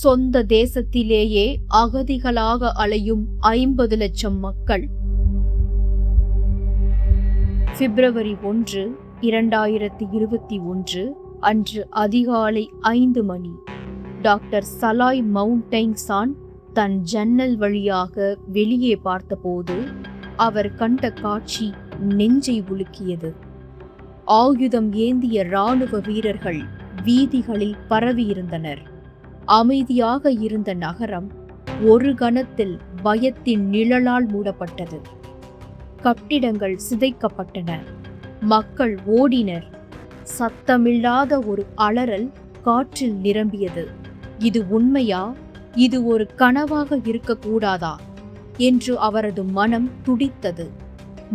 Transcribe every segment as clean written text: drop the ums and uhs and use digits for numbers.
சொந்த தேசத்திலேயே அகதிகளாக அலையும் 50 லட்சம் மக்கள். பிப்ரவரி 1, 2021 அன்று அதிகாலை 5 மணி டாக்டர் சலாய் மவுண்டெய்ன்சான் தன் ஜன்னல் வழியாக வெளியே பார்த்தபோது அவர் கண்ட காட்சி நெஞ்சை உலுக்கியது. ஆயுதம் ஏந்திய இராணுவ வீரர்கள் வீதிகளில் பரவியிருந்தனர். அமைதியாக இருந்த நகரம் ஒரு கணத்தில் பயத்தின் நிழலால் மூடப்பட்டது. கட்டிடங்கள் சிதைக்கப்பட்டன. மக்கள் ஓடினர். சத்தமில்லாத ஒரு அலறல் காற்றில் நிரம்பியது. இது உண்மையா? இது ஒரு கனவாக இருக்கக்கூடாதா என்று அவரது மனம் துடித்தது.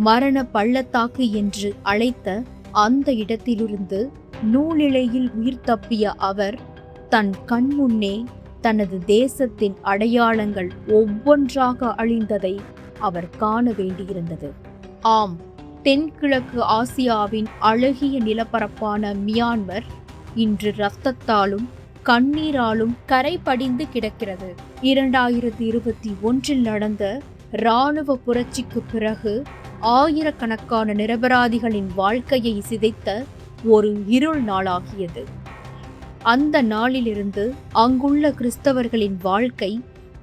மரண பள்ளத்தாக்கு என்று அழைத்த அந்த இடத்திலிருந்து நூலிழையில் உயிர் தப்பிய அவர் தன் கண்முன்னே தனது தேசத்தின் அடையாளங்கள் ஒவ்வொன்றாக அழிந்ததை அவர் காண வேண்டியிருந்தது. ஆம், தென்கிழக்கு ஆசியாவின் அழகிய நிலப்பரப்பான மியான்மர் இன்று இரத்தத்தாலும் கண்ணீராலும் கரை படிந்து கிடக்கிறது. 2021 நடந்த இராணுவ புரட்சிக்கு பிறகு ஆயிரக்கணக்கான நிரபராதிகளின் வாழ்க்கையை சிதைத்த ஒரு இருள் நாளாகியது. அந்த நாளிலிருந்து அங்குள்ள கிறிஸ்தவர்களின் வாழ்க்கை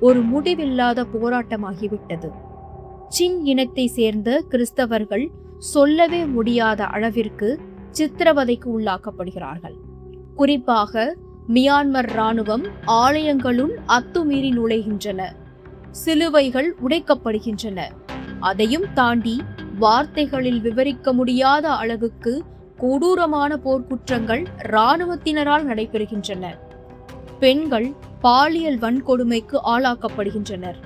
ஒரு முடிவில்லாத போராட்டமாகிவிட்டது. சின் இனத்தை சேர்ந்த கிறிஸ்தவர்கள் சொல்லவே முடியாத அளவிற்கு சித்திரவதைக்கு உள்ளாக்கப்படுகிறார்கள். குறிப்பாக மியான்மர் இராணுவம் ஆலயங்களுள் அத்துமீறி நுழைகின்றன. சிலுவைகள் உடைக்கப்படுகின்றன. அதையும் தாண்டி வார்த்தைகளில் விவரிக்க முடியாத அளவுக்கு கொடூரமான போர்க்குற்றங்கள் இராணுவத்தினரால் நடைபெறுகின்றன. பெண்கள் பாலியல் வன்கொடுமைக்கு ஆளாக்கப்படுகின்றனர்.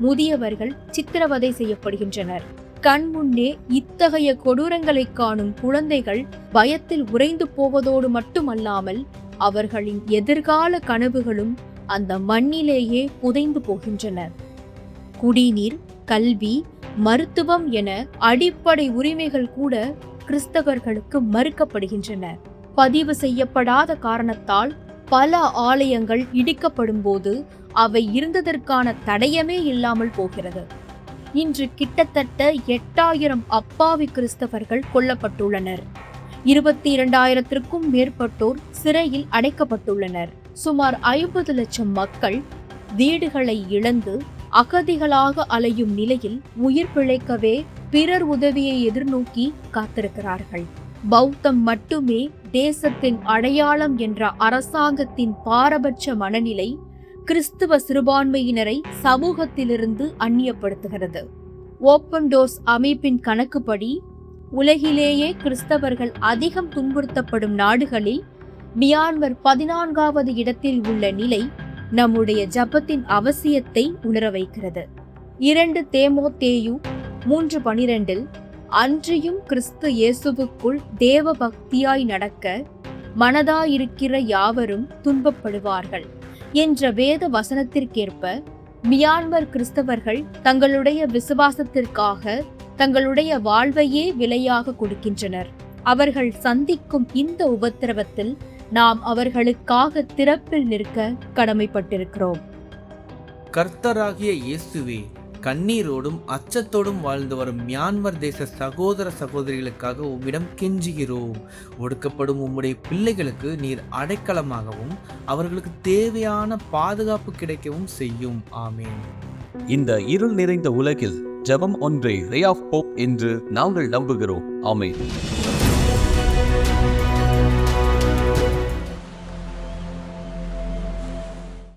முதியவர்கள் சித்திரவதை செய்யப்படுகின்றனர். கண்முன்னே இத்தகைய கொடூரங்களை காணும் குழந்தைகள் பயத்தில் உறைந்து போவதோடு மட்டுமல்லாமல் அவர்களின் எதிர்கால கனவுகளும் அந்த மண்ணிலேயே புதைந்து போகின்றன. குடிநீர், கல்வி, மருத்துவம் என அடிப்படை உரிமைகள் கூட கிறிஸ்தவர்களுக்கு மறுக்கப்படுகின்றன. பதிவு செய்யப்படாத காரணத்தால் பல ஆலயங்கள் இடிக்கப்படும் போது அவை இருந்ததற்கான தடயமே இல்லாமல் போகிறது. இன்று கிட்டத்தட்ட 8000 அப்பாவி கிறிஸ்தவர்கள் கொல்லப்பட்டுள்ளனர். 22,000க்கும் மேற்பட்டோர் சிறையில் அடைக்கப்பட்டுள்ளனர். சுமார் 50 லட்சம் மக்கள் வீடுகளை இழந்து அகதிகளாக அலையும் நிலையில் உயிர் பிழைக்கவே பிறர் உதவியை எதிர்நோக்கி காத்திருக்கிறார்கள். பௌத்தம் மட்டுமே தேசத்தின் அடையாளம் என்ற அரசாங்கத்தின் பாரபட்ச மனநிலை கிறிஸ்துவ சிறுபான்மையினரை சமூகத்திலிருந்து அந்நியப்படுத்துகிறது. ஓப்பன் டோர்ஸ் அமைப்பின் கணக்குப்படி உலகிலேயே கிறிஸ்தவர்கள் அதிகம் துன்புறுத்தப்படும் நாடுகளில் மியான்மர் 14வது இடத்தில் உள்ள நிலை நம்முடைய ஜபத்தின் அவசியத்தை உணர வைக்கிறது. 2 தீமோத்தேயு 3:12 அன்றியும் கிறிஸ்து இயேசுவுக்குள் தேவ பக்தியாய் நடக்க மனதாயிருக்கிற யாவரும் துன்பப்படுவார்கள் என்ற வேத வசனத்திற்கேற்ப மியான்மர் கிறிஸ்தவர்கள் தங்களுடைய விசுவாசத்திற்காக தங்களுடைய வாழ்வையே விலையாக கொடுக்கின்றனர். அவர்கள் சந்திக்கும் இந்த உபத்திரவத்தில் நாம் அவர்களுக்காக திறப்பில் நிற்க கடமைப்பட்டிருக்கிறோம். கர்த்தராகிய இயேசுவே, கண்ணீரோடும் அச்சத்தோடும் வாழ்ந்து வரும் மியான்மர் தேச சகோதர சகோதரிகளுக்காக உம்மிடம் கெஞ்சுகிறோம். ஒடுக்கப்படும் உம்முடைய பிள்ளைகளுக்கு நீர் அடைக்கலமாகவும் அவர்களுக்கு தேவையான பாதுகாப்பு கிடைக்கவும் செய்யும். ஆமேன். இந்த இருள் நிறைந்த உலகில் ஜெபம் ஒன்றே ரே ஆஃப் ஹோப் என்று நாங்கள் நம்புகிறோம். ஆமேன்.